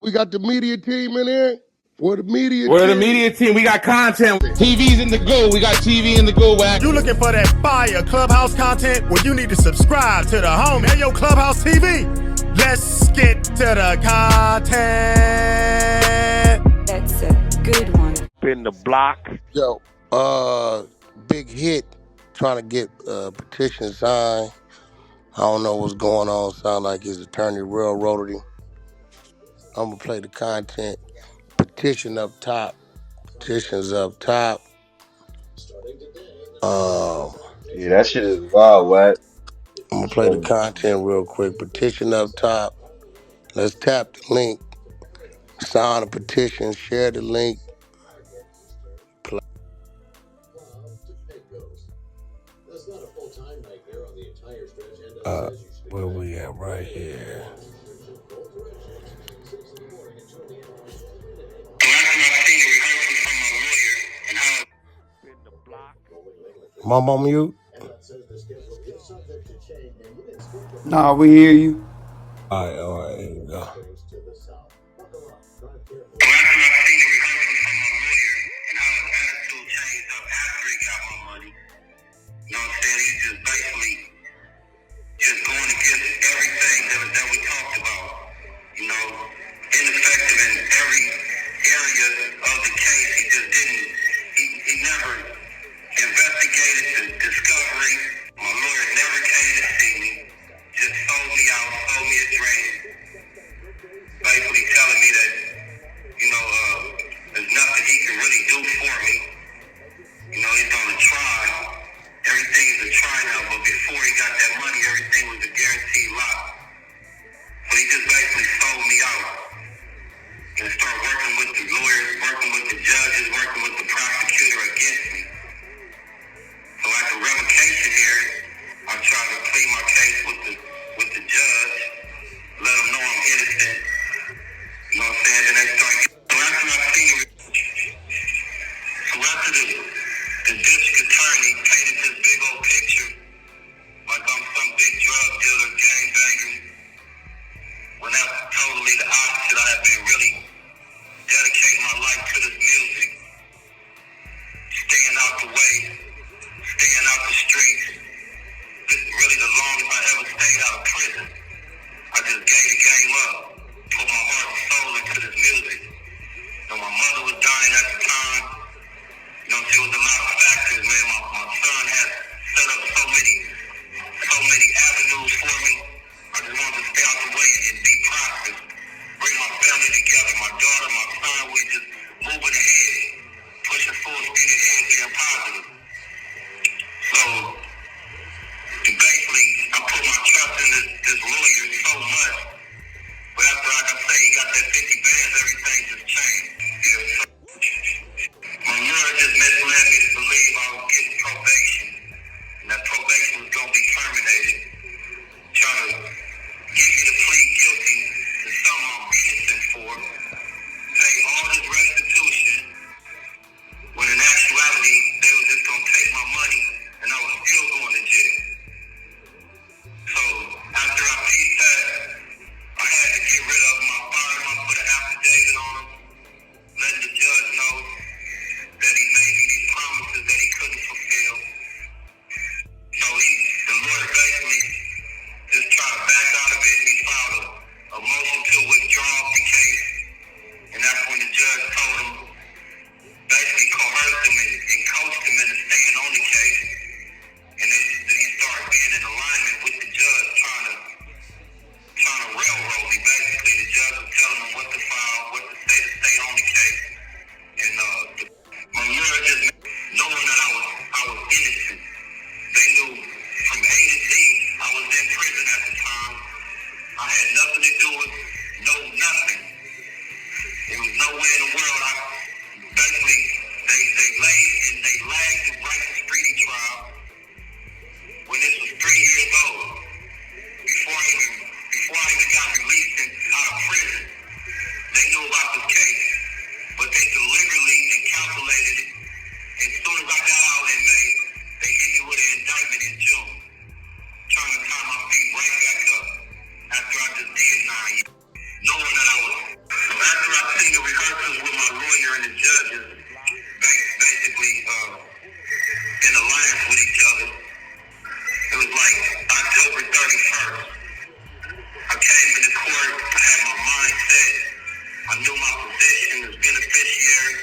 We got the media team in here. We're the media We're the team. media team. We got content. TV's in the go. We got TV in the go, Wack. You looking for that fire Clubhouse content? Well, you need to subscribe to the homie. Hey, yo, Clubhouse TV. Let's get to the content. That's a good one. Spin the block. Yo, big hit trying to get petition signed. I don't know what's going on. Sound like his attorney railroaded him. I'm gonna play the content. Petition up top. Petitions up top. Yeah, that shit is wild, Wack. I'm gonna play the content real quick. Petition up top. Let's tap the link. Sign a petition. Share the link. Play. Where we at? Right here. Mom on mute? Nah, we hear you. All right, here we go. You know what I'm saying? He's just basically just going against everything that we talked about. You know, ineffective in every area of the case. He just didn't, he never investigated the discovery. My lawyer never came to see me. Just sold me out, sold me a dream. Basically telling me that, you know, there's nothing he can really do for me. You know, he's on a trial. Everything is a try now, but before he got that money, everything was a guaranteed lot. So he just basically sold me out and started working with the lawyers, working with the judges, working with the prosecutor against me. So at the revocation hearing, I tried to plead my case with the judge, let him know I'm innocent. You know what I'm saying? Then they started getting, so after I seen it, so after the district attorney painted this big old picture like I'm some big drug dealer, gangbanger, when that's totally the opposite. I have been really dedicating my life to this music, staying out the way, staying out the streets. This is really the longest I ever stayed out of prison. I just gave the game up, put my heart and soul into this music. And my mother was dying at the time. You know, there was a lot of factors, man. My son had set up so many avenues for me. I just wanted to stay out the way and be prosperous. Bring my family together, my daughter, my son, we just moving ahead, pushing full speed ahead, being positive. So, basically, I put my trust in this lawyer so much. But after, like I say, he got that 50 bands, everything just changed. Yeah, so my lawyer just misled me to believe I was getting probation, and that probation was going to be terminated, trying to get me to plead guilty to something I'm innocent for, pay all this restitution, when in actuality, they were just going to take my money, and I was still going to jail. So, after I pieced that, I had to get rid of him. I fired him, I put an affidavit on him, letting the judge know that he made me these promises that he couldn't fulfill. So the lawyer basically just tried to back out of it. He filed a motion to withdraw the case. And that's when the judge told him, basically coerced him and coached him into staying on the case. And then he started being in alignment with the judge, trying to railroad me. Basically, the judge was telling him what to file, what to say to stay on the case. And my lawyer just knowing that I was innocent. They knew from A to Z I was in prison at the time. I had nothing to do with nothing. There was no way in the world. Basically they lagged the Bryce Streety trial when this was 3 years old. Before I even got released out of prison, they knew about this case. But they deliberately and calculated it. As soon as I got out in May, they hit me with an indictment in June, trying to tie my feet right back up after I just did 9 years, knowing that I was seen the rehearsals with my lawyer and the judges, basically in alliance with each other. It was like October 31st. I came into court, I had my mind set, I knew my position as beneficiary,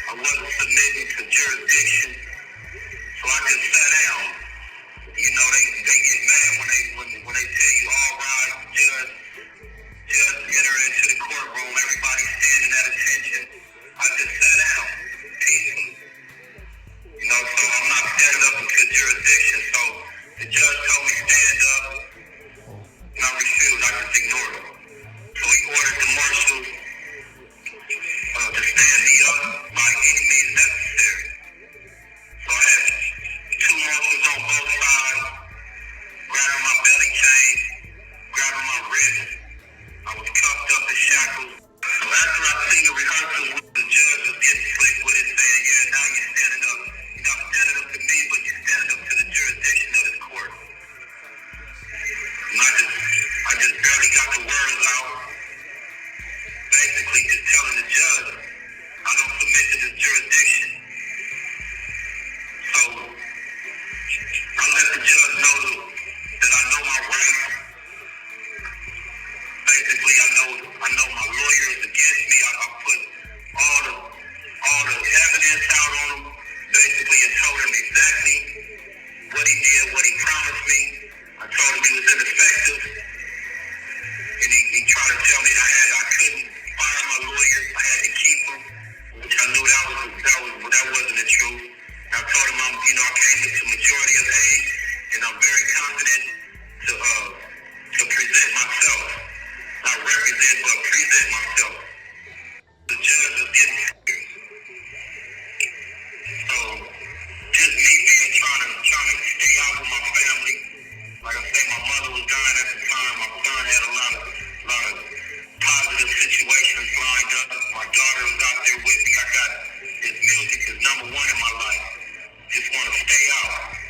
I wasn't submitting to jurisdiction, so I just sat down. You know, they get mad when they tell you all rise, judge enter into the courtroom, everybody standing at attention. I just sat down, peacefully. You know, so I'm not standing up into jurisdiction, so the judge told me stand up, and I refused, I just ignored him. So he ordered the marshals to stand me up by any means necessary. So I had two marshals on both sides, grabbing my belly chain, grabbing my wrist. I was cuffed up in shackles. So after I seen the rehearsals, the judge was getting slick with it, saying, yeah, now you're standing up. You're not standing up to me, but you're standing up to the jurisdiction of this court. And I just barely got the words out. Basically just telling the judge, I don't submit to this jurisdiction. So I let the judge know that I know my rights. Basically, I know my lawyer is against me. I put all the evidence out on him. Basically, I told him exactly what he did, what he promised me. I told him he was ineffective, and he tried to tell me that I couldn't fire my lawyer. I had to keep him, which I knew that wasn't the truth. And I told him I came into majority of age, and I'm very confident to present myself. Not represent, but present myself. The judge was getting serious. So, just me trying to stay out with my family. Like I say, my mother was dying at the time. My son had a lot of positive situations lined up. My daughter was out there with me. I got this music is number one in my life. Just want to stay out.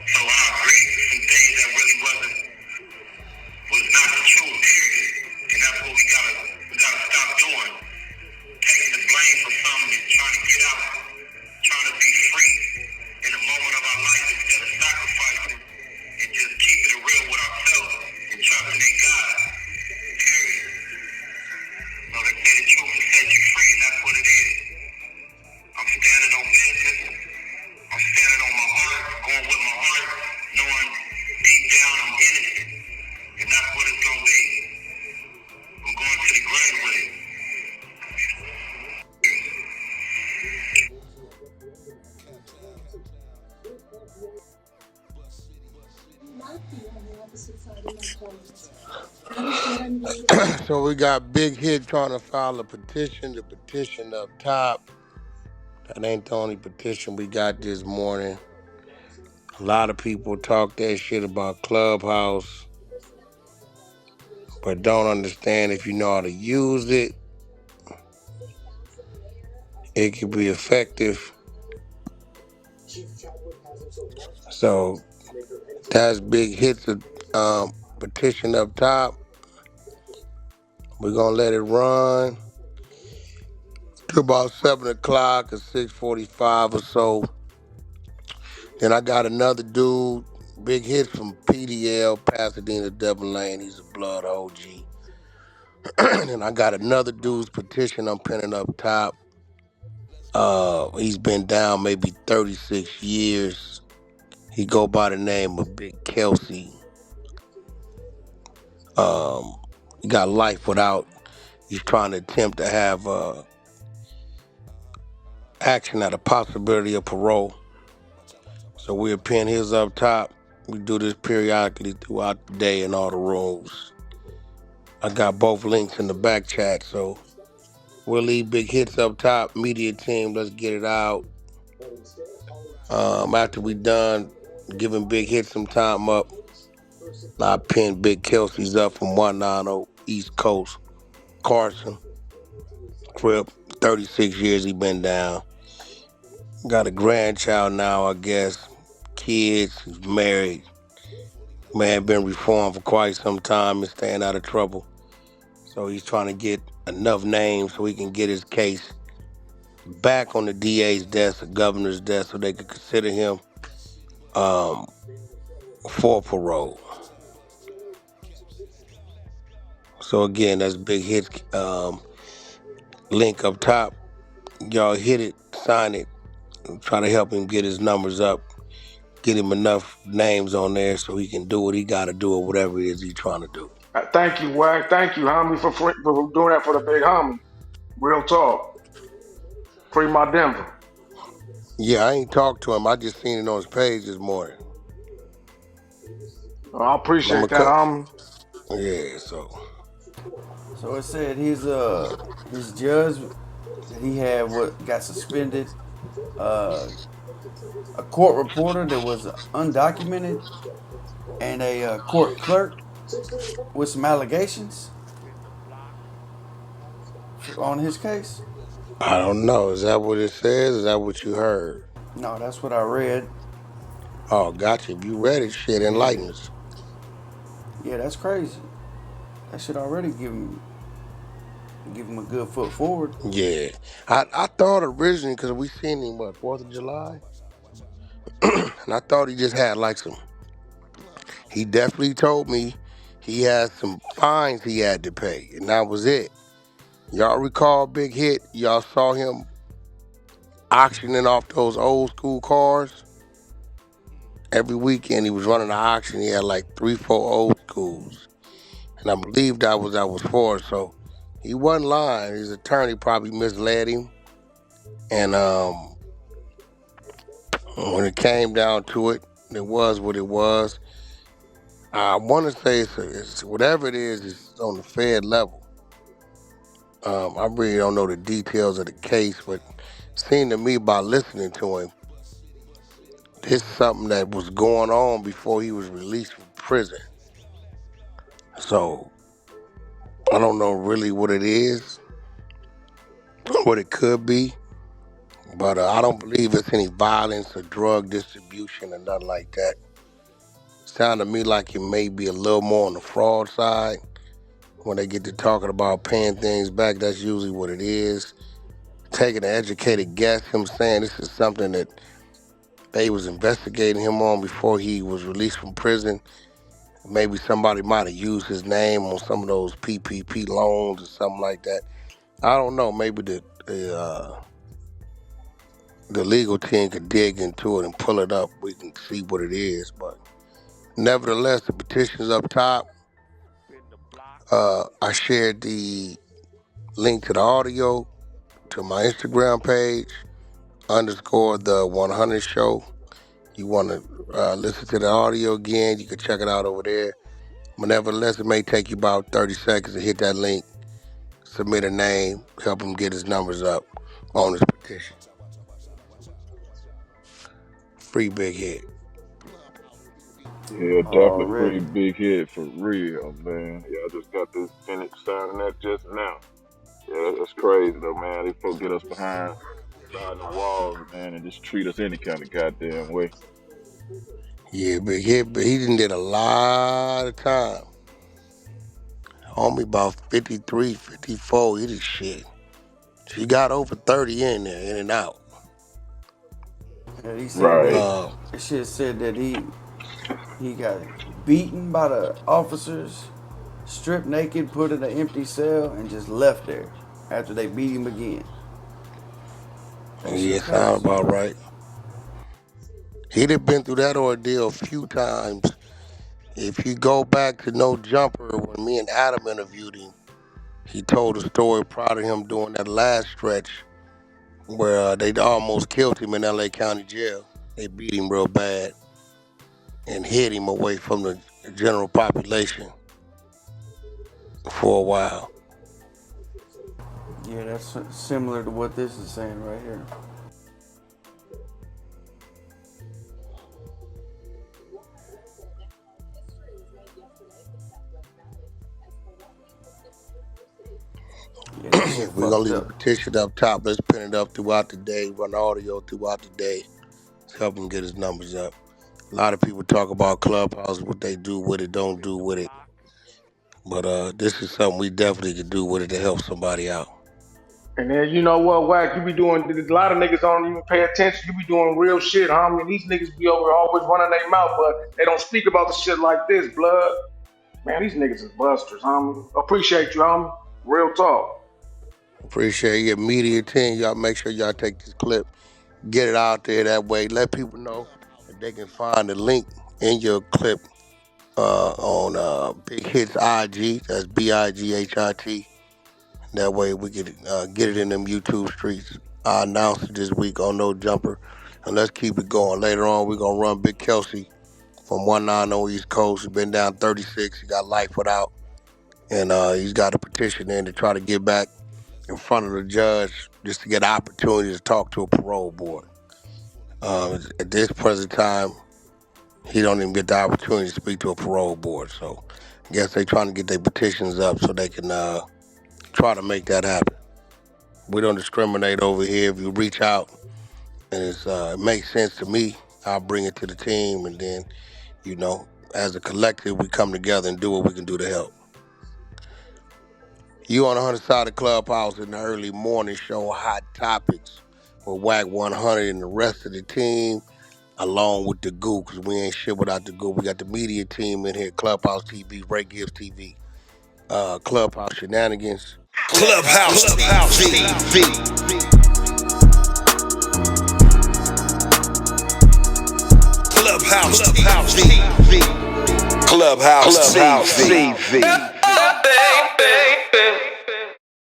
So I agreed to some things that really was not the truth, period. And that's what we gotta stop doing. Taking the blame for something and trying to get out, trying to be free in a moment of our life instead of sacrificing and just keeping it real with ourselves and trusting in God. Period. You know, they say the truth will set you free, and that's what it is. I'm standing on business. I'm standing on my heart, going with my heart, knowing deep down I'm innocent. And that's what it's going to be. I'm going to the grave with it. So we got Big Hit trying to file a petition. The petition up top. That ain't the only petition we got this morning. A lot of people talk that shit about Clubhouse, but don't understand if you know how to use it, it can be effective. So that's Big Hit's petition up top. We're gonna let it run to about 7 o'clock or 6:45 or so. Then I got another dude, Big Hit from PDL, Pasadena Double Lane. He's a blood OG. And I got another dude's petition I'm pinning up top. He's been down maybe 36 years. He go by the name of Big Kelsey. He got life without. He's trying to attempt to have action at a possibility of parole. So we'll pin his up top. We do this periodically throughout the day in all the rooms. I got both links in the back chat, so we'll leave Big Hits up top. Media team, let's get it out. After we done giving Big Hits some time up, I pinned Big Kelsey's up from 190 East Coast, Carson. Crib, 36 years he been down. Got a grandchild now, I guess. Kids, he's married. Man been reformed for quite some time and staying out of trouble. So he's trying to get enough names so he can get his case back on the DA's desk, the governor's desk, so they could consider him for parole. So again, that's Big Hit's link up top. Y'all hit it, sign it, try to help him get his numbers up, get him enough names on there so he can do what he got to do or whatever it is he's trying to do. Thank you, Wack. Thank you, homie, for doing that for the big homie. Real talk. Free my Denver. Yeah, I ain't talked to him. I just seen it on his page this morning. I I'm appreciate a that, cut. homie. Yeah, so So it said his judge that he had got suspended. A court reporter that was undocumented, and a court clerk with some allegations on his case. I don't know. Is that what it says? Is that what you heard? No, that's what I read. Oh, gotcha. If you read it, shit Yeah, enlightens. yeah, that's crazy. That should already give him a good foot forward. Yeah. I thought originally, because we seen him, 4th of July? And I thought he just had like some, he definitely told me he had some fines he had to pay, and that was it. Y'all recall Big Hit? Y'all saw him auctioning off those old school cars? Every weekend he was running an auction. He had like 3-4 old schools. And I believe that was for it. So he wasn't lying. His attorney probably misled him. And when it came down to it, it was what it was. I want to say it's whatever it is, it's on the Fed level. I really don't know the details of the case, but it seemed to me by listening to him, this is something that was going on before he was released from prison. So I don't know really what it is, what it could be, but I don't believe it's any violence or drug distribution or nothing like that. Sound to me like it may be a little more on the fraud side. When they get to talking about paying things back, that's usually what it is. Taking an educated guess, him saying this is something that they was investigating him on before he was released from prison. Maybe somebody might have used his name on some of those PPP loans or something like that. I don't know. Maybe the legal team could dig into it and pull it up. We can see what it is. But nevertheless, the petition's up top. I shared the link to the audio to my Instagram page, _ the 100 show. You want to listen to the audio again, you can check it out over there. But nevertheless, it may take you about 30 seconds to hit that link, submit a name, help him get his numbers up on his petition. Free Big Hit. Yeah, definitely free Already. Big Hit for real, man. Yeah, I just got this finished signing that just now. Yeah, that's crazy though, man. These folks get us behind the walls, man, and just treat us any kind of goddamn way. Yeah, Big Hit, but he done did a lot of time. Homie about 53, 54, he did shit. He got over 30 in there, in and out. And he said Right. that shit said that he got beaten by the officers, stripped naked, put in an empty cell, and just left there after they beat him again. That Yeah, shit sound crazy. about right. He'd have been through that ordeal a few times. If you go back to No Jumper, when me and Adam interviewed him, he told a story proud of him doing that last stretch where they almost killed him in LA County Jail. They beat him real bad and hid him away from the general population for a while. Yeah, that's similar to what this is saying right here. Yeah, that shit We're going to fucked leave the up. petition up top. Let's pin it up throughout the day, run audio throughout the day to help him get his numbers up. A lot of people talk about Clubhouse, what they do with it, don't do with it. But this is something we definitely could do with it to help somebody out. And then you know what, Wack, you be doing a lot of niggas don't even pay attention. You be doing real shit, homie. These niggas be over always running their mouth, but they don't speak about the shit like this, blood. Man, these niggas is busters, homie. Appreciate you, homie. Real talk. Appreciate your media team. Y'all make sure y'all take this clip, get it out there that way. Let people know that they can find the link in your clip on Big Hits IG. That's BIGHIT. That way we can get it in them YouTube streets. I announced it this week on No Jumper. And let's keep it going. Later on, we're going to run Big Kelsey from 190 East Coast. He's been down 36. He got life without. And he's got a petition in to try to get back in front of the judge just to get an opportunity to talk to a parole board. At this present time, he don't even get the opportunity to speak to a parole board. So I guess they trying to get their petitions up so they can try to make that happen. We don't discriminate over here. If you reach out and it makes sense to me, I'll bring it to the team. And then, you know, as a collective, we come together and do what we can do to help. You on the 100 side of Clubhouse in the early morning show, Hot Topics with Wack 100 and the rest of the team, along with the goo, because we ain't shit without the goo. We got the media team in here, Clubhouse TV, Ray Gibbs TV, Clubhouse Shenanigans. Clubhouse TV. Clubhouse TV. Clubhouse TV.